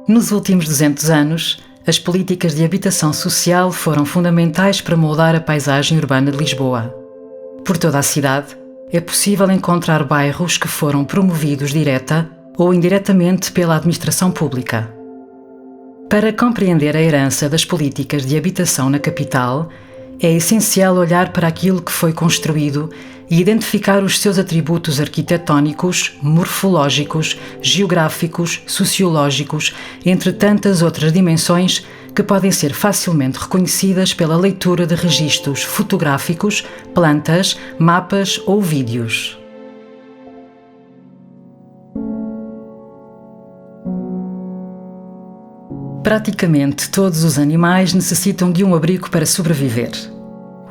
Nos últimos 200 anos, as políticas de habitação social foram fundamentais para moldar a paisagem urbana de Lisboa. Por toda a cidade, é possível encontrar bairros que foram promovidos direta ou indiretamente pela administração pública. Para compreender a herança das políticas de habitação na capital, é essencial olhar para aquilo que foi construído e identificar os seus atributos arquitetónicos, morfológicos, geográficos, sociológicos, entre tantas outras dimensões que podem ser facilmente reconhecidas pela leitura de registros fotográficos, plantas, mapas ou vídeos. Praticamente todos os animais necessitam de um abrigo para sobreviver.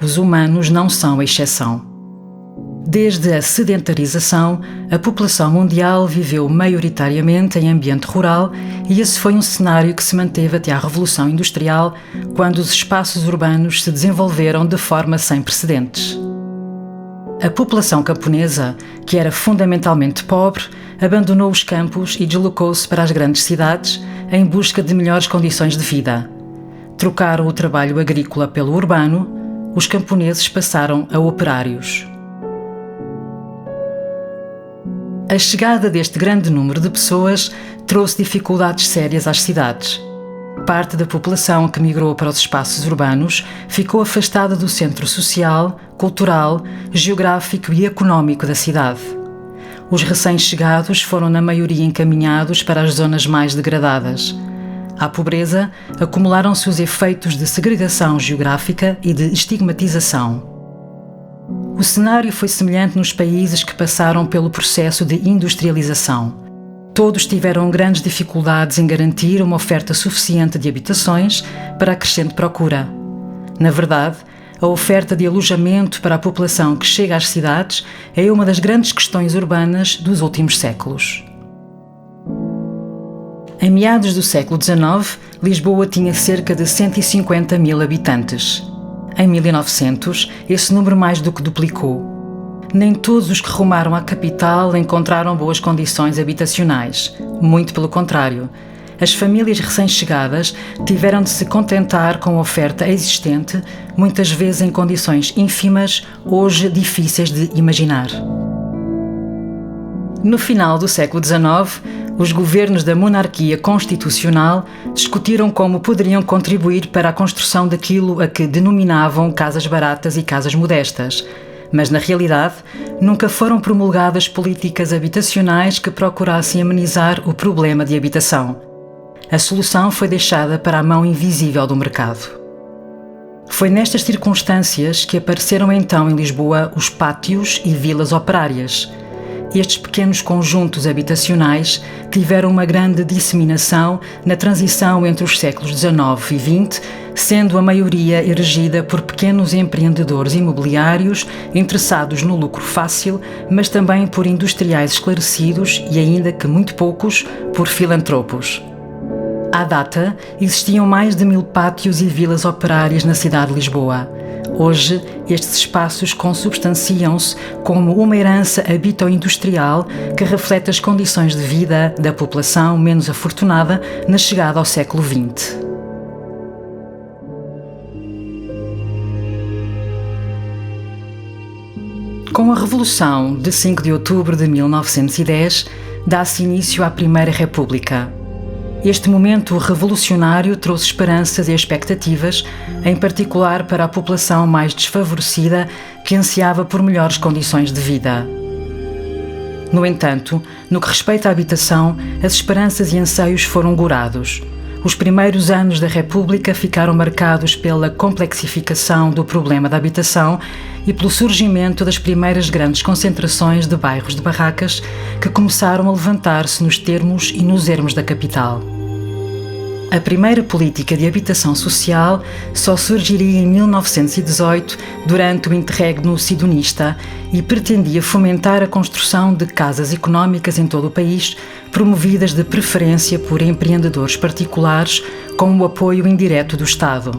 Os humanos não são a exceção. Desde a sedentarização, a população mundial viveu maioritariamente em ambiente rural e esse foi um cenário que se manteve até à Revolução Industrial, quando os espaços urbanos se desenvolveram de forma sem precedentes. A população camponesa, que era fundamentalmente pobre, abandonou os campos e deslocou-se para as grandes cidades em busca de melhores condições de vida. Trocaram o trabalho agrícola pelo urbano, os camponeses passaram a operários. A chegada deste grande número de pessoas trouxe dificuldades sérias às cidades. Parte da população que migrou para os espaços urbanos ficou afastada do centro social, cultural, geográfico e económico da cidade. Os recém-chegados foram na maioria encaminhados para as zonas mais degradadas. À pobreza, acumularam-se os efeitos de segregação geográfica e de estigmatização. O cenário foi semelhante nos países que passaram pelo processo de industrialização. Todos tiveram grandes dificuldades em garantir uma oferta suficiente de habitações para a crescente procura. Na verdade, a oferta de alojamento para a população que chega às cidades é uma das grandes questões urbanas dos últimos séculos. Em meados do século XIX, Lisboa tinha cerca de 150 mil habitantes. Em 1900, esse número mais do que duplicou. Nem todos os que rumaram à capital encontraram boas condições habitacionais. Muito pelo contrário. As famílias recém-chegadas tiveram de se contentar com a oferta existente, muitas vezes em condições ínfimas, hoje difíceis de imaginar. No final do século XIX, os governos da monarquia constitucional discutiram como poderiam contribuir para a construção daquilo a que denominavam casas baratas e casas modestas. Mas, na realidade, nunca foram promulgadas políticas habitacionais que procurassem amenizar o problema de habitação. A solução foi deixada para a mão invisível do mercado. Foi nestas circunstâncias que apareceram então em Lisboa os pátios e vilas operárias. Estes pequenos conjuntos habitacionais tiveram uma grande disseminação na transição entre os séculos XIX e XX, sendo a maioria erigida por pequenos empreendedores imobiliários interessados no lucro fácil, mas também por industriais esclarecidos e, ainda que muito poucos, por filantropos. À data, existiam mais de 1000 pátios e vilas operárias na cidade de Lisboa. Hoje, estes espaços consubstanciam-se como uma herança habito-industrial que reflete as condições de vida da população menos afortunada na chegada ao século XX. Com a Revolução de 5 de outubro de 1910, dá-se início à Primeira República. Este momento revolucionário trouxe esperanças e expectativas, em particular para a população mais desfavorecida que ansiava por melhores condições de vida. No entanto, no que respeita à habitação, as esperanças e anseios foram gorados. Os primeiros anos da República ficaram marcados pela complexificação do problema da habitação e pelo surgimento das primeiras grandes concentrações de bairros de barracas que começaram a levantar-se nos termos e nos ermos da capital. A primeira política de habitação social só surgiria em 1918, durante o interregno sidonista, e pretendia fomentar a construção de casas económicas em todo o país, promovidas de preferência por empreendedores particulares, com o apoio indireto do Estado.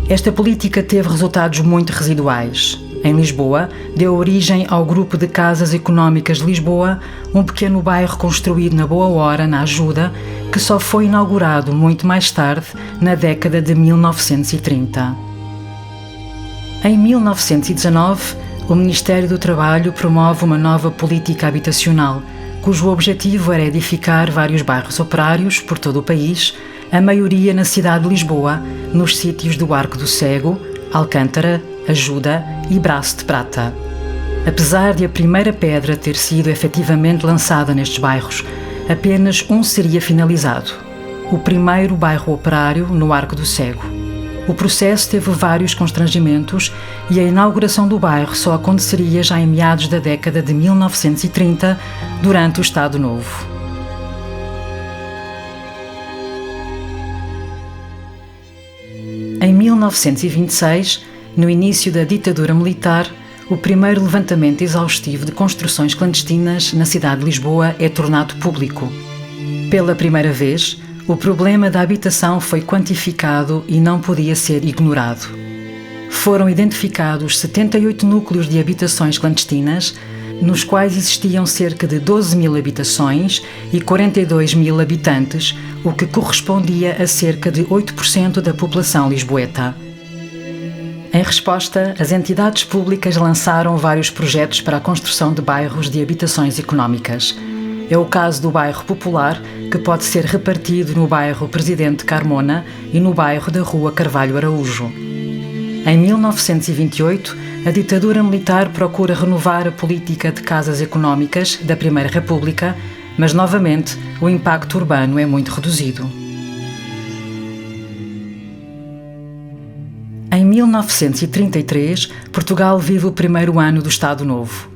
Esta política teve resultados muito residuais. Em Lisboa, deu origem ao Grupo de Casas Económicas de Lisboa, um pequeno bairro construído na boa hora, na Ajuda, que só foi inaugurado muito mais tarde, na década de 1930. Em 1919, o Ministério do Trabalho promove uma nova política habitacional, cujo objetivo era edificar vários bairros operários por todo o país, a maioria na cidade de Lisboa, nos sítios do Arco do Cego, Alcântara, Ajuda e Braço de Prata. Apesar de a primeira pedra ter sido efetivamente lançada nestes bairros, apenas um seria finalizado: o primeiro bairro operário no Arco do Cego. O processo teve vários constrangimentos e a inauguração do bairro só aconteceria já em meados da década de 1930, durante o Estado Novo. Em 1926, no início da ditadura militar, o primeiro levantamento exaustivo de construções clandestinas na cidade de Lisboa é tornado público. Pela primeira vez, o problema da habitação foi quantificado e não podia ser ignorado. Foram identificados 78 núcleos de habitações clandestinas, nos quais existiam cerca de 12 mil habitações e 42 mil habitantes, o que correspondia a cerca de 8% da população lisboeta. Em resposta, as entidades públicas lançaram vários projetos para a construção de bairros de habitações económicas. É o caso do bairro Popular, que pode ser repartido no bairro Presidente Carmona e no bairro da Rua Carvalho Araújo. Em 1928, a ditadura militar procura renovar a política de casas económicas da Primeira República, mas novamente o impacto urbano é muito reduzido. Em 1933, Portugal vive o primeiro ano do Estado Novo.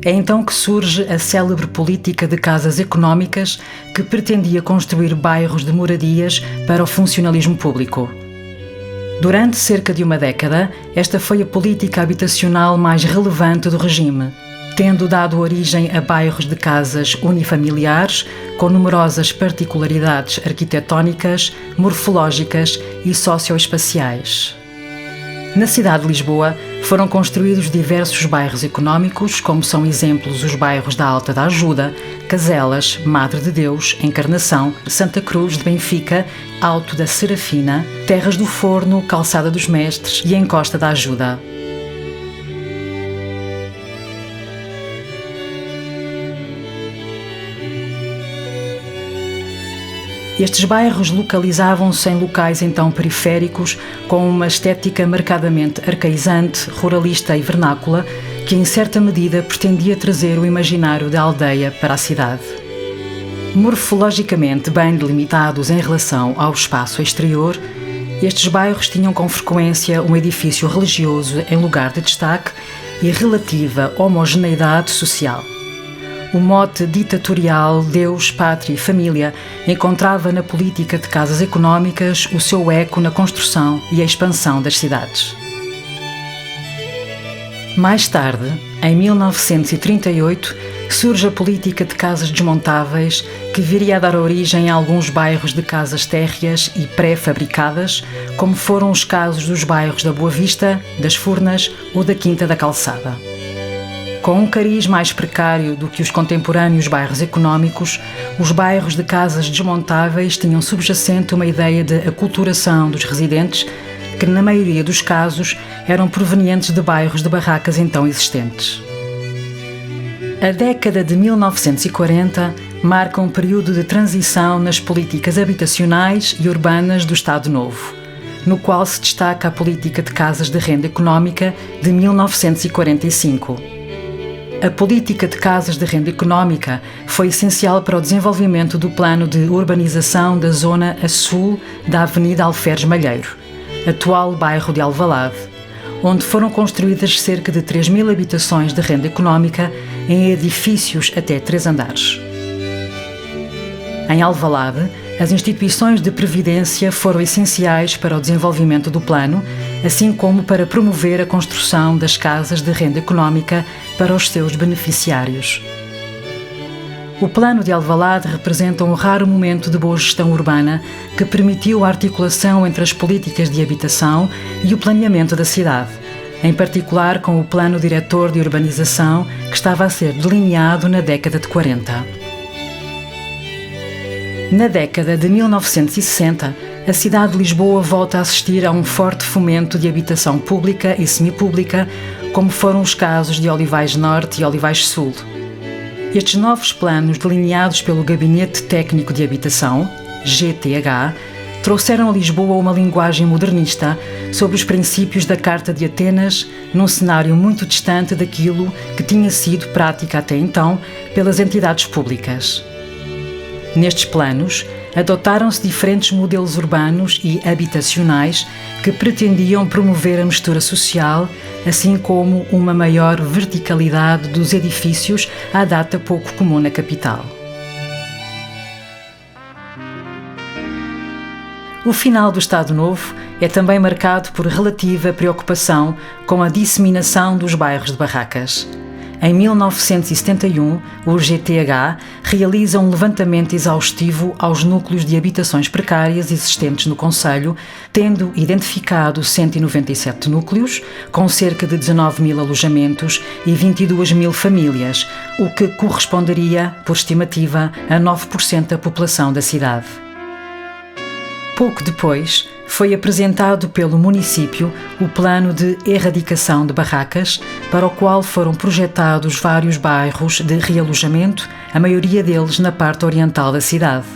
É então que surge a célebre política de casas económicas, que pretendia construir bairros de moradias para o funcionalismo público. Durante cerca de uma década, esta foi a política habitacional mais relevante do regime, tendo dado origem a bairros de casas unifamiliares com numerosas particularidades arquitetónicas, morfológicas e socioespaciais. Na cidade de Lisboa, foram construídos diversos bairros económicos, como são exemplos os bairros da Alta da Ajuda, Caselas, Madre de Deus, Encarnação, Santa Cruz de Benfica, Alto da Serafina, Terras do Forno, Calçada dos Mestres e Encosta da Ajuda. Estes bairros localizavam-se em locais então periféricos, com uma estética marcadamente arcaizante, ruralista e vernácula, que em certa medida pretendia trazer o imaginário da aldeia para a cidade. Morfologicamente bem delimitados em relação ao espaço exterior, estes bairros tinham com frequência um edifício religioso em lugar de destaque e relativa homogeneidade social. O mote ditatorial Deus, Pátria e Família encontrava na política de casas económicas o seu eco na construção e a expansão das cidades. Mais tarde, em 1938, surge a política de casas desmontáveis, que viria a dar origem a alguns bairros de casas térreas e pré-fabricadas, como foram os casos dos bairros da Boa Vista, das Furnas ou da Quinta da Calçada. Com um cariz mais precário do que os contemporâneos bairros económicos, os bairros de casas desmontáveis tinham subjacente uma ideia de aculturação dos residentes, que na maioria dos casos eram provenientes de bairros de barracas então existentes. A década de 1940 marca um período de transição nas políticas habitacionais e urbanas do Estado Novo, no qual se destaca a política de casas de renda económica de 1945. A política de casas de renda económica foi essencial para o desenvolvimento do plano de urbanização da zona a sul da Avenida Alferes Malheiro, atual bairro de Alvalade, onde foram construídas cerca de 3 mil habitações de renda económica em edifícios até 3 andares. Em Alvalade, as instituições de previdência foram essenciais para o desenvolvimento do plano, assim como para promover a construção das casas de renda económica para os seus beneficiários. O plano de Alvalade representa um raro momento de boa gestão urbana que permitiu a articulação entre as políticas de habitação e o planeamento da cidade, em particular com o Plano Diretor de Urbanização, que estava a ser delineado na década de 40. Na década de 1960, a cidade de Lisboa volta a assistir a um forte fomento de habitação pública e semipública, como foram os casos de Olivais Norte e Olivais Sul. Estes novos planos, delineados pelo Gabinete Técnico de Habitação, GTH, trouxeram a Lisboa uma linguagem modernista sobre os princípios da Carta de Atenas, num cenário muito distante daquilo que tinha sido prática até então pelas entidades públicas. Nestes planos, adotaram-se diferentes modelos urbanos e habitacionais que pretendiam promover a mistura social, assim como uma maior verticalidade dos edifícios, à data pouco comum na capital. O final do Estado Novo é também marcado por relativa preocupação com a disseminação dos bairros de barracas. Em 1971, o GTH realiza um levantamento exaustivo aos núcleos de habitações precárias existentes no concelho, tendo identificado 197 núcleos, com cerca de 19.000 alojamentos e 22.000 famílias, o que corresponderia, por estimativa, a 9% da população da cidade. Pouco depois, foi apresentado pelo município o plano de erradicação de barracas, para o qual foram projetados vários bairros de realojamento, a maioria deles na parte oriental da cidade.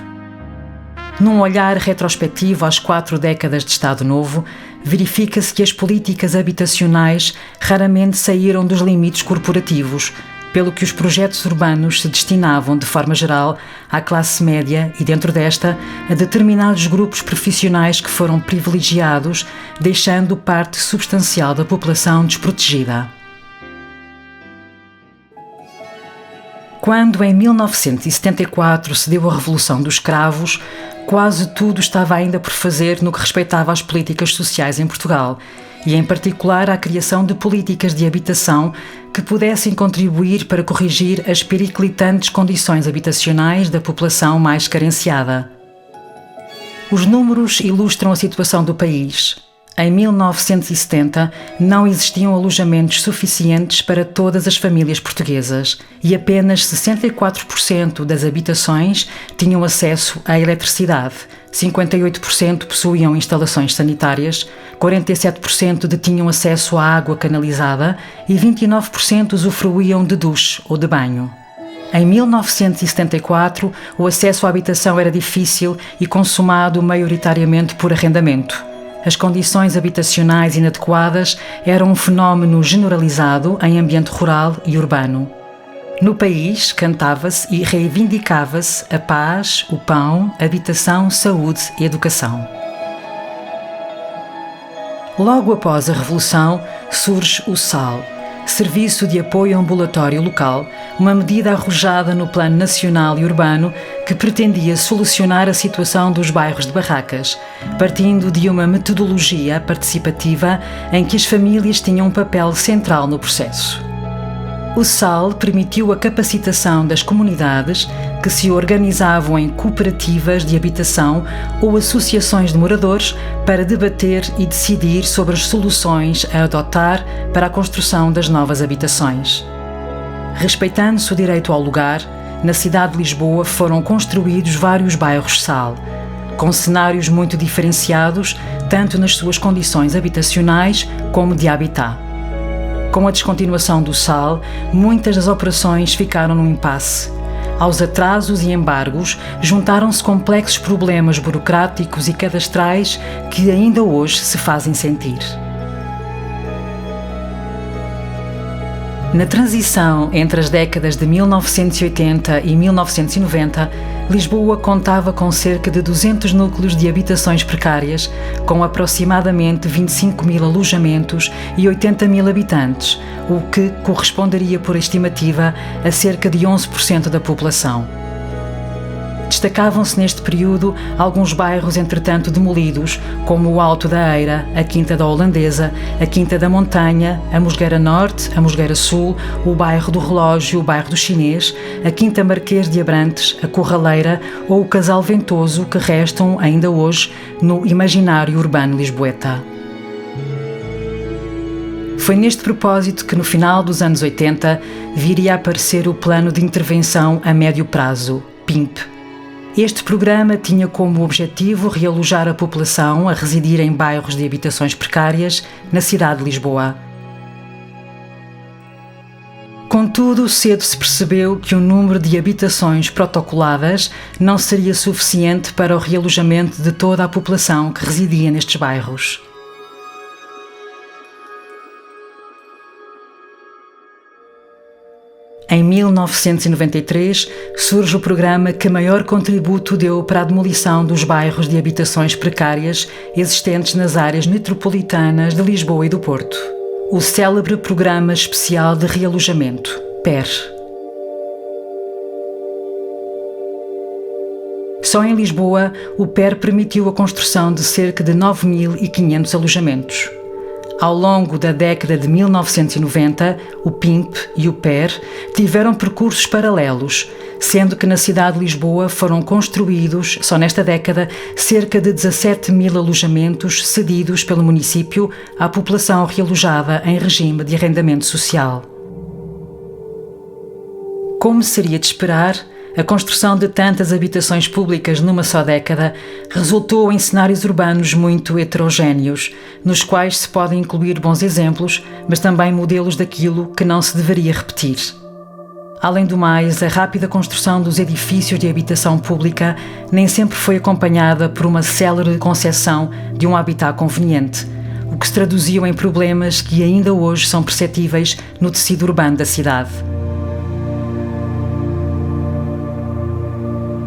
Num olhar retrospectivo às 4 décadas de Estado Novo, verifica-se que as políticas habitacionais raramente saíram dos limites corporativos, pelo que os projetos urbanos se destinavam, de forma geral, à classe média e, dentro desta, a determinados grupos profissionais que foram privilegiados, deixando parte substancial da população desprotegida. Quando, em 1974, se deu a Revolução dos Cravos, quase tudo estava ainda por fazer no que respeitava às políticas sociais em Portugal, e em particular à criação de políticas de habitação que pudessem contribuir para corrigir as periclitantes condições habitacionais da população mais carenciada. Os números ilustram a situação do país. Em 1970, não existiam alojamentos suficientes para todas as famílias portuguesas e apenas 64% das habitações tinham acesso à eletricidade, 58% possuíam instalações sanitárias, 47% detinham acesso à água canalizada e 29% usufruíam de duche ou de banho. Em 1974, o acesso à habitação era difícil e consumado maioritariamente por arrendamento. As condições habitacionais inadequadas eram um fenómeno generalizado em ambiente rural e urbano. No país, cantava-se e reivindicava-se a paz, o pão, habitação, saúde e educação. Logo após a Revolução, surge o SAL, Serviço de Apoio Ambulatório Local, uma medida arrojada no Plano Nacional e Urbano que pretendia solucionar a situação dos bairros de barracas, partindo de uma metodologia participativa em que as famílias tinham um papel central no processo. O SAL permitiu a capacitação das comunidades que se organizavam em cooperativas de habitação ou associações de moradores para debater e decidir sobre as soluções a adotar para a construção das novas habitações. Respeitando-se o direito ao lugar, na cidade de Lisboa foram construídos vários bairros SAL, com cenários muito diferenciados, tanto nas suas condições habitacionais como de habitat. Com a descontinuação do SAL, muitas das operações ficaram num impasse. Aos atrasos e embargos, juntaram-se complexos problemas burocráticos e cadastrais que ainda hoje se fazem sentir. Na transição entre as décadas de 1980 e 1990, Lisboa contava com cerca de 200 núcleos de habitações precárias, com aproximadamente 25.000 alojamentos e 80.000 habitantes, o que corresponderia, por estimativa, a cerca de 11% da população. Destacavam-se neste período alguns bairros entretanto demolidos, como o Alto da Eira, a Quinta da Holandesa, a Quinta da Montanha, a Mosgueira Norte, a Mosgueira Sul, o bairro do Relógio, o bairro do Chinês, a Quinta Marquês de Abrantes, a Corraleira ou o Casal Ventoso, que restam ainda hoje no imaginário urbano lisboeta. Foi neste propósito que, no final dos anos 80, viria a aparecer o Plano de Intervenção a Médio Prazo, PIMP. Este programa tinha como objetivo realojar a população a residir em bairros de habitações precárias na cidade de Lisboa. Contudo, cedo se percebeu que o número de habitações protocoladas não seria suficiente para o realojamento de toda a população que residia nestes bairros. Em 1993, surge o programa que maior contributo deu para a demolição dos bairros de habitações precárias existentes nas áreas metropolitanas de Lisboa e do Porto. O célebre Programa Especial de Realojamento, PER. Só em Lisboa, o PER permitiu a construção de cerca de 9.500 alojamentos. Ao longo da década de 1990, o PIMP e o PER tiveram percursos paralelos, sendo que na cidade de Lisboa foram construídos, só nesta década, cerca de 17.000 alojamentos cedidos pelo município à população realojada em regime de arrendamento social. Como seria de esperar, a construção de tantas habitações públicas numa só década resultou em cenários urbanos muito heterogéneos, nos quais se podem incluir bons exemplos, mas também modelos daquilo que não se deveria repetir. Além do mais, a rápida construção dos edifícios de habitação pública nem sempre foi acompanhada por uma célere concepção de um habitat conveniente, o que se traduziu em problemas que ainda hoje são perceptíveis no tecido urbano da cidade.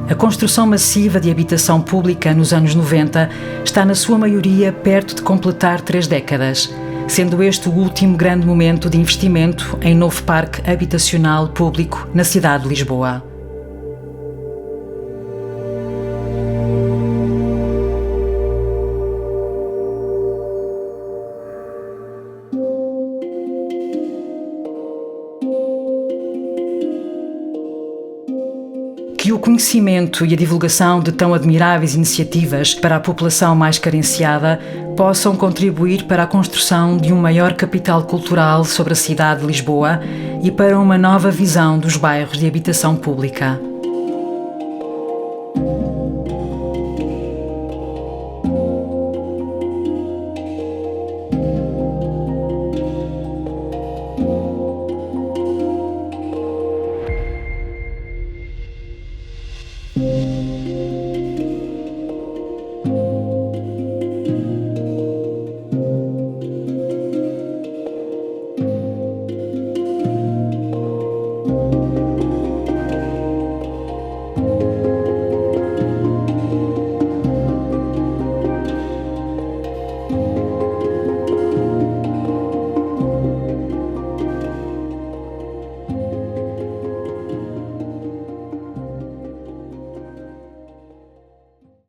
A construção massiva de habitação pública nos anos 90 está, na sua maioria, perto de completar 3 décadas, sendo este o último grande momento de investimento em novo parque habitacional público na cidade de Lisboa. Que o conhecimento e a divulgação de tão admiráveis iniciativas para a população mais carenciada possam contribuir para a construção de um maior capital cultural sobre a cidade de Lisboa e para uma nova visão dos bairros de habitação pública.